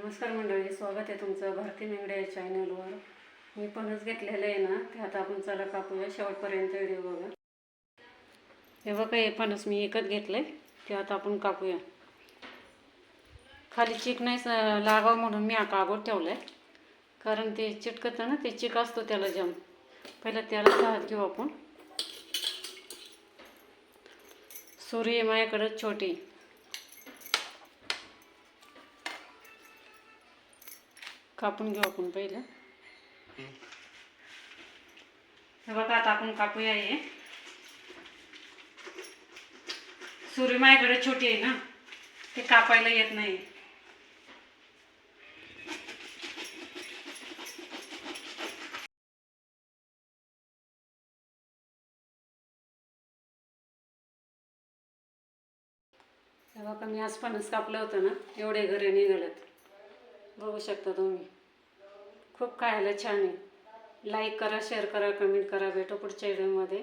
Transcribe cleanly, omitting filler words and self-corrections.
नमस्कार मंडळी, स्वागत आहे तुमचं भारती मेंगडे या चॅनलवर। मी फणस घेतलेलं आहे ना, ते आता आपण चला कापूया। शेवटपर्यंत व्हिडिओ बघा। हे बघा, हे फणस मी एकच घेतलंय, ते आता आपण कापूया। खाली चिक नाही लागावं म्हणून मी कागद ठेवलाय, कारण ते चिटकतं ना, ते चिक असतो त्याला जाम। पहिला त्याला हात घेऊ आपण। सुरी आहे माझ्याकडे छोटी, कापून घेऊ आपण पहिलं। हे बघा, आता आपण कापूया। हे सुरी माझ्याकडे छोटी आहे ना, ते कापायला येत नाही। हे बघा, मी आज फणस कापलं होतं ना, एवढे घरी निघालेत, बघू शकता तुम्ही। खूप खायला छान आहे। लाईक करा, शेअर करा, कमेंट करा। भेटू पुढच्या व्हिडिओमध्ये।